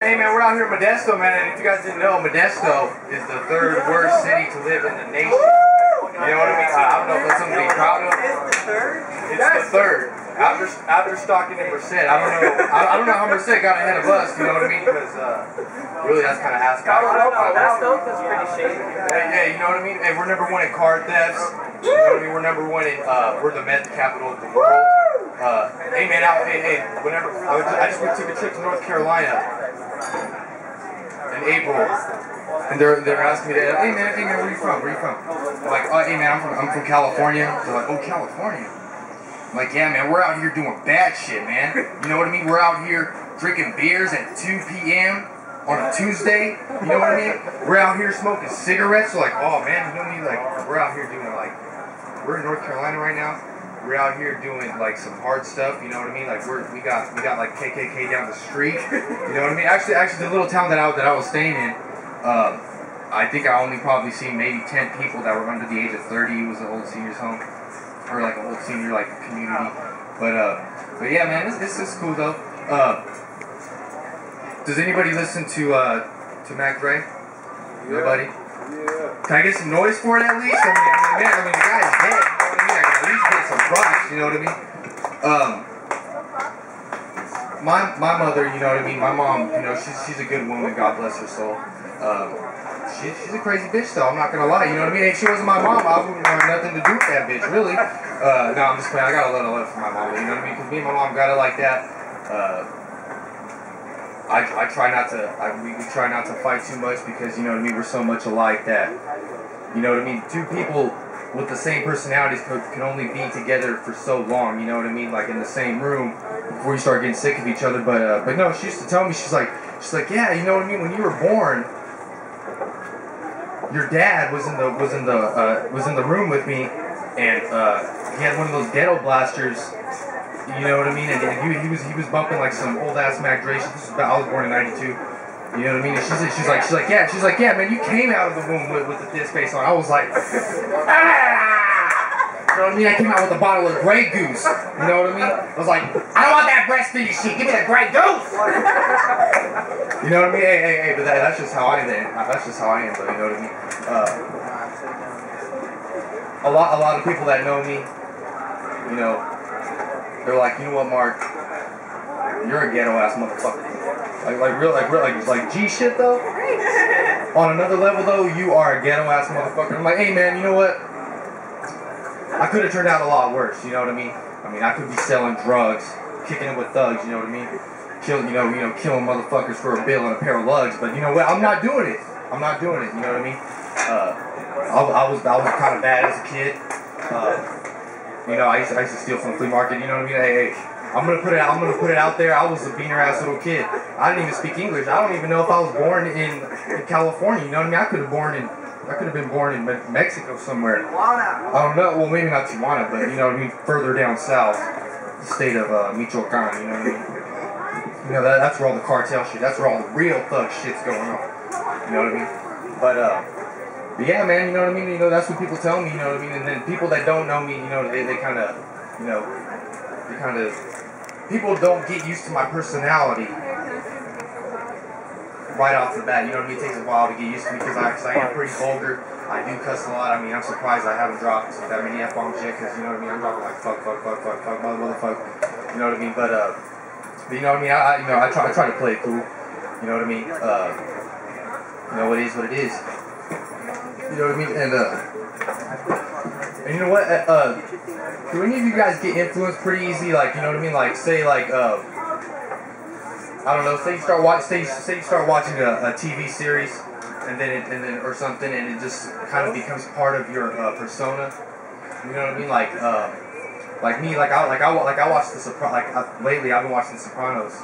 Hey man, we're out here in Modesto, man, and if you guys didn't know, Modesto is the third worst city to live in the nation. You know what I mean? I don't know if that's something to be proud of. It's the third? It's the third. After Stockton and Merced. I don't know how Merced got ahead of us, you know what I mean? Because really that's kind of ass back. Modesto is pretty shady. Yeah, you know what I mean? Hey, we're number one in car thefts. You know what I mean? We're number one in, we're the meth capital of the world. Hey man, whenever, I just took a trip to North Carolina in April. And they're asking me, hey man, where you from? Where you from? I'm like, oh, hey man, I'm from California. They're like, oh, California. I'm like, yeah man, we're out here doing bad shit, man. You know what I mean? We're out here drinking beers at 2 p.m. on a Tuesday. You know what I mean? We're out here smoking cigarettes. So like, oh man, you know what I mean? Like, we're out here doing like, we're in North Carolina right now. We're out here doing like some hard stuff, you know what I mean? Like we got like KKK down the street, you know what I mean? Actually, the little town that I was staying in, I think I only probably seen maybe 10 people that were under the age of 30. It was an old seniors home, or like an old senior like community. But yeah, man, this is cool though. Does anybody listen to Mac Dre? Nobody? Yeah. Can I get some noise for it at least? I mean, the guy's dead. At least get some props, you know what I mean? My mother, you know what I mean? My mom, you know, she's a good woman, God bless her soul. She's a crazy bitch though, I'm not gonna lie, you know what I mean? If she wasn't my mom, I wouldn't have nothing to do with that bitch, really. No, I'm just playing, I got a lot of love for my mom, you know what I mean? Because me and my mom got it like that. I try not to, we try not to fight too much because, you know what I mean, we're so much alike that, you know what I mean, two people with the same personalities can only be together for so long, you know what I mean, like in the same room before you start getting sick of each other. But no, she used to tell me, she's like, yeah, you know what I mean, when you were born, your dad was in the room with me, and he had one of those ghetto blasters, you know what I mean, and he was bumping like some old ass Mac Dre. I was born in '92. You know what I mean? And she's like, yeah, man, you came out of the womb with the disc face on. I was like, ah! You know what I mean? I came out with a bottle of Grey Goose. You know what I mean? I was like, I don't want that breastfeeding shit. Give me the Grey Goose. You know what I mean? Hey, but that's just how I am. That's just how I am, though. You know what I mean? A lot of people that know me, you know, they're like, you know what, Mark? You're a ghetto ass motherfucker. Like G shit though. On another level though, you are a ghetto ass motherfucker. I'm like, hey man, you know what? I could have turned out a lot worse. You know what I mean? I could be selling drugs, kicking it with thugs. You know what I mean? Killing motherfuckers for a bill and a pair of lugs. But you know what? I'm not doing it. I'm not doing it. You know what I mean? I was kind of bad as a kid. You know, I used to steal from the flea market. You know what I mean? Hey. I'm gonna put it out there. I was a beaner ass little kid. I didn't even speak English. I don't even know if I was born in California. You know what I mean? I could have been born in Mexico somewhere. I don't know. Well, maybe not Tijuana, but you know what I mean, further down south, the state of Michoacan. You know what I mean? You know that's where all the cartel shit. That's where all the real thug shit's going on. You know what I mean? But yeah, man. You know what I mean? You know that's what people tell me. You know what I mean? And then people that don't know me, you know, they kind of, you know, people don't get used to my personality right off the bat. You know what I mean? It takes a while to get used to me because I am pretty vulgar. I do cuss a lot. I'm surprised I haven't dropped that many F-bombs yet because, you know what I mean? I'm dropping like fuck, motherfucker. You know what I mean? But you know what I mean? I try to play it cool. You know what I mean? You know, it is what it is. You know what I mean? And you know what? Do any of you guys get influenced pretty easy? Like, you know what I mean? Like, say, like, I don't know. Say you start watching a TV series, and then or something, and it just kind of becomes part of your persona. You know what I mean? Like me, I watch lately I've been watching The Sopranos.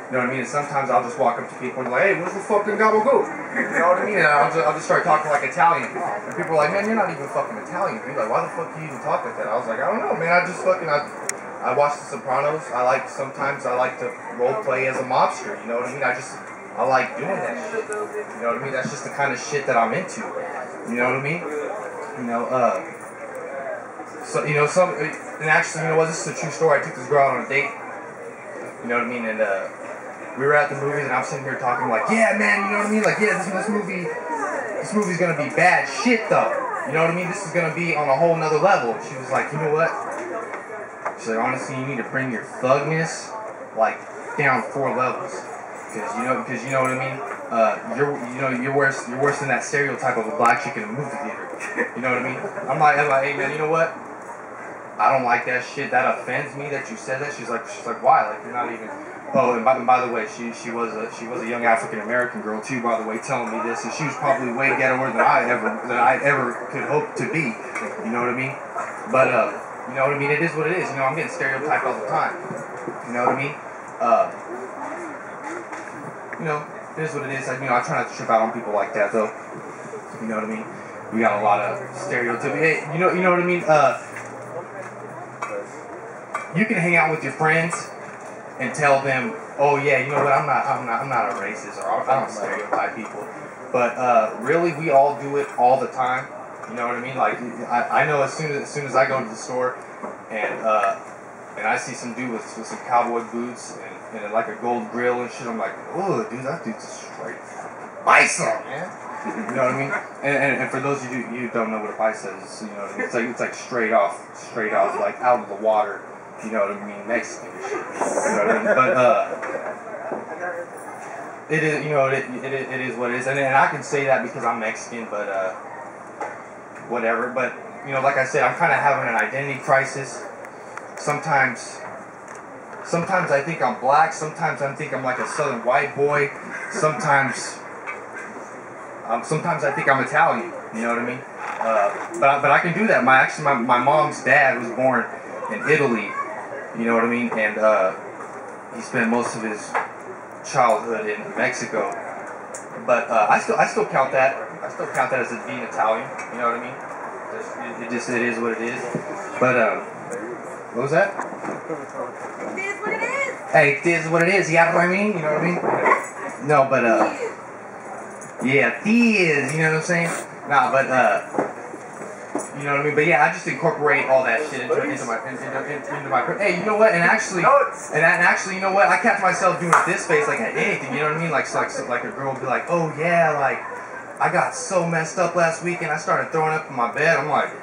You know what I mean? And sometimes I'll just walk up to people and be like, hey, what's the fucking gabagool? You know what I mean? And I'll just start talking like Italian. And people are like, man, you're not even fucking Italian. You're like, why the fuck do you even talk like that? I was like, I don't know, man. I watch The Sopranos. Sometimes I like to role play as a mobster. You know what I mean? I like doing that shit. You know what I mean? That's just the kind of shit that I'm into. You know what I mean? You know, so, you know, and actually, you know what? This is a true story. I took this girl out on a date. You know what I mean? And we were at the movies and I'm sitting here talking like, yeah, man, you know what I mean? Like, yeah, this movie's gonna be bad shit though. You know what I mean? This is gonna be on a whole nother level. She was like, you know what? She's like, honestly, you need to bring your thugness like down 4 levels, because you know what I mean. You're worse than that stereotype of a black chick in a movie theater. You know what I mean? I'm like, hey man, you know what? I don't like that shit. That offends me that you said that. She's like, why? Like, you're not even. Oh, and by the way, she was a young African American girl too. By the way, telling me this, and she was probably way ghettoer than I ever could hope to be. You know what I mean? But you know what I mean. It is what it is. You know, I'm getting stereotyped all the time. You know what I mean? You know, it is what it is. Like, you know, I try not to trip out on people like that though. You know what I mean? We got a lot of stereotypes. Hey, you know what I mean? You can hang out with your friends and tell them, oh yeah, you know what, I'm not a racist, or I don't stereotype people. But really, we all do it all the time. You know what I mean? Like, I know as soon as I go to the store and I see some dude with some cowboy boots and like a gold grill and shit, I'm like, oh dude, that dude's a straight bison, man. You know what I mean? And for those of you who don't know what a bison is, you know what I mean? It's like straight off, like out of the water. You know what I mean? Mexican shit. You know what I mean? But it is, you know, it is what it is, and I can say that because I'm Mexican, but whatever. But you know, like I said, I'm kind of having an identity crisis. Sometimes I think I'm black. Sometimes I think I'm like a southern white boy. Sometimes I think I'm Italian. You know what I mean? But I can do that. My mom's dad was born in Italy. You know what I mean? And he spent most of his childhood in Mexico. But I still count that. I still count that as being Italian. You know what I mean? It is what it is. But what was that? It is what it is. Hey, it is what it is. You know what I mean? You know what I mean? No, but yeah, it is. You know what I'm saying? Nah, but you know what I mean? But yeah, I just incorporate all that shit into my. Hey, you know what? And actually, you know what? I catch myself doing this face like at anything. You know what I mean? Like a girl will be like, oh yeah, like I got so messed up last week and I started throwing up in my bed. I'm like,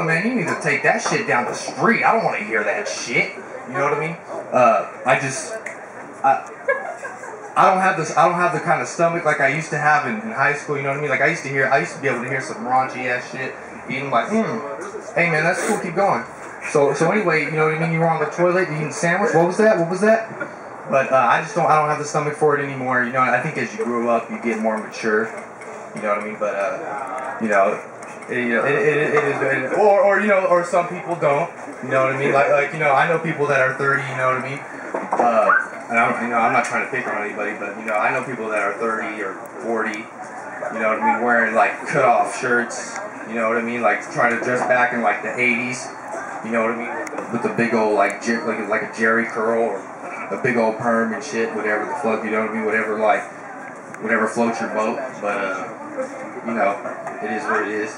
man, you need to take that shit down the street. I don't want to hear that shit. You know what I mean? I don't have the kind of stomach like I used to have in high school. You know what I mean? Like I used to be able to hear some raunchy ass shit. Eating like, hey man, that's cool. Keep going. So anyway, you know what I mean? You were on the toilet, you eating a sandwich. What was that? But I don't have the stomach for it anymore. You know, I think as you grow up, you get more mature. You know what I mean? But you know, it is, or you know, or some people don't. You know what I mean? Like you know, I know people that are 30. You know what I mean? And I'm not trying to pick on anybody, but you know, I know people that are 30 or 40. You know what I mean? Wearing like cut-off shirts. You know what I mean? Like trying to dress back in like the 80s. You know what I mean? With the big old like a Jerry curl or a big old perm and shit, whatever the fuck. You know what I mean? Whatever floats your boat. But you know, it is what it is.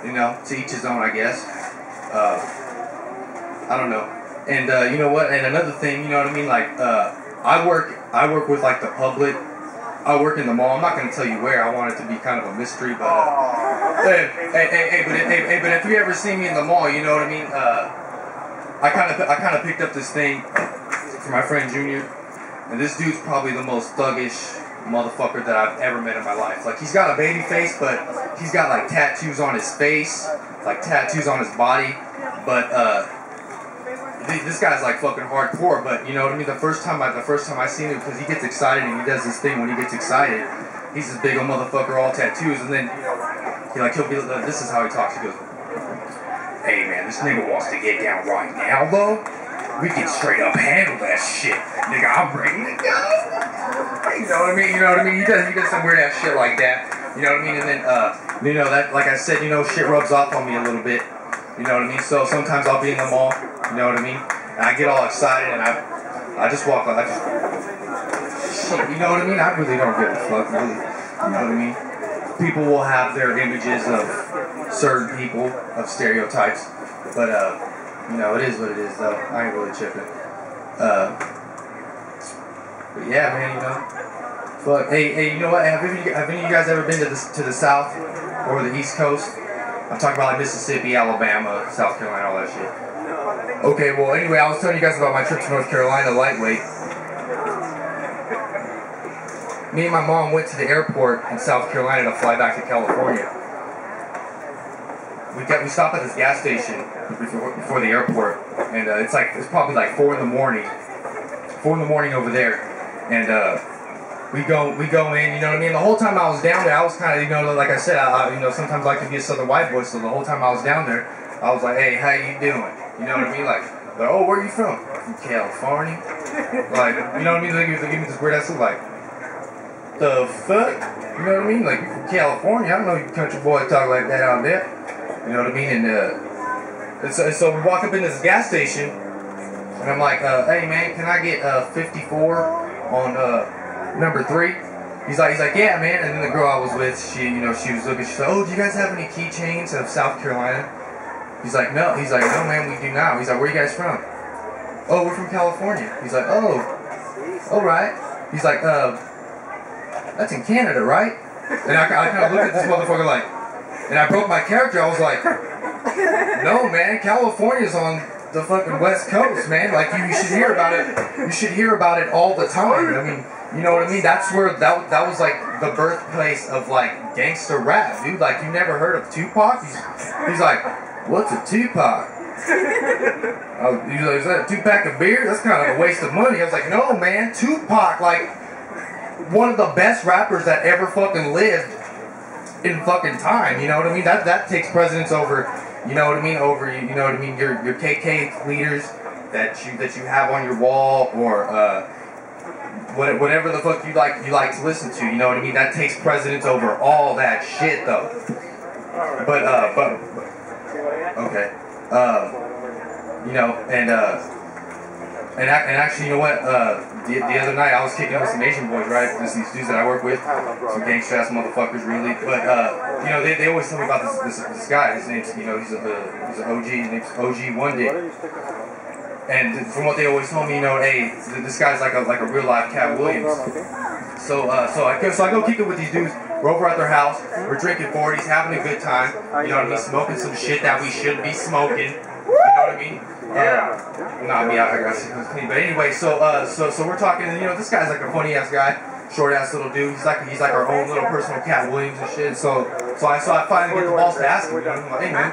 You know, to each his own, I guess. I don't know. And you know what? And another thing, you know what I mean? Like I work with like the public. I work in the mall. I'm not gonna tell you where. I want it to be kind of a mystery. But but if you ever see me in the mall, you know what I mean? I kind of picked up this thing for my friend Junior, and this dude's probably the most thuggish motherfucker that I've ever met in my life. Like he's got a baby face, but he's got like tattoos on his face, like tattoos on his body, but this guy's like fucking hardcore. But you know what I mean? The first time I seen him, because he gets excited and he does this thing when he gets excited. He's this big old motherfucker, all tattoos, and then he'll be. This is how he talks. He goes, "Hey man, this nigga wants to get down right now, though. We can straight up handle that shit, nigga. I'm ready to go." You know what I mean? You know what I mean? He does some weird ass shit like that. You know what I mean? And then you know that, like I said, you know, shit rubs off on me a little bit. You know what I mean? So sometimes I'll be in the mall. You know what I mean? And I get all excited and I just walk like shit. You know what I mean? I really don't give a fuck, really. You know what I mean? People will have their images of certain people, of stereotypes, but You know, it is what it is, though. I ain't really tripping. But yeah, man, you know. Fuck. Hey, you know what? Have any of you guys ever been to the South or the East Coast? I'm talking about like Mississippi, Alabama, South Carolina, all that shit. Okay, well, anyway, I was telling you guys about my trip to North Carolina, lightweight. Me and my mom went to the airport in South Carolina to fly back to California. We stopped at this gas station before the airport, and it's probably like 4 in the morning. 4 in the morning over there, and we go in. You know what I mean? The whole time I was down there, I was kind of, you know, like I said, I you know, sometimes I like to be a Southern white boy. So the whole time I was down there, I was like, hey, how you doing? You know what I mean? Like, oh, where are you from? From California. Like, you know what I mean? They give me this weird ass look, like, the fuck? You know what I mean? Like, you from California? I don't know you country boy talk like that out there. You know what I mean? And so we walk up into this gas station, and I'm like, hey man, can I get 54 on number 3? He's like, yeah man. And then the girl I was with, she was looking. She's like, oh, do you guys have any keychains of South Carolina? He's like, no man, we do not. He's like, where are you guys from? Oh, we're from California. He's like, oh, alright. He's like, that's in Canada, right? And I kind of looked at this motherfucker like, and I broke my character. I was like, no man, California's on the fucking West Coast, man. Like, you should hear about it. You should hear about it all the time. I mean, you know what I mean? That's where that was like the birthplace of like gangster rap, dude. Like, you never heard of Tupac? He's like, what's a Tupac? He's like, is that a 2-pack of beer? That's kind of a waste of money. I was like, no man, Tupac, like one of the best rappers that ever fucking lived in fucking time. You know what I mean? That takes precedence over, you know what I mean, over, you know what I mean, your KK leaders that you have on your wall, or whatever the fuck you like to listen to. You know what I mean? That takes precedence over all that shit, though. But okay. You know, and actually, you know what? The other night I was kicking with some Asian boys, right? Just these dudes that I work with, some gangster ass motherfuckers, really. But you know, they always tell me about this guy. His name's, you know, he's an OG. His name's OG One Day. And from what they always told me, you know, hey, this guy's like a real life Cat Williams. So I go kick it with these dudes. We're over at their house. We're drinking 40s, having a good time. You know what I mean? Smoking some shit that we shouldn't be smoking. You know what I mean? Not me, I got shit clean. But anyway, so we're talking, and you know, this guy's like a funny ass guy, short ass little dude. He's like our own little personal Cat Williams and shit. So I finally get the balls to ask him. You know, I'm like, hey man,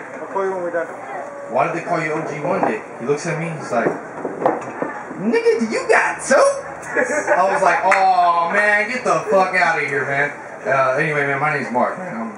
why did they call you OG One Day? He looks at me, he's like, nigga, do you got soap? I was like, oh man, get the fuck out of here, man. Anyway, man, my name's Mark, man. I'm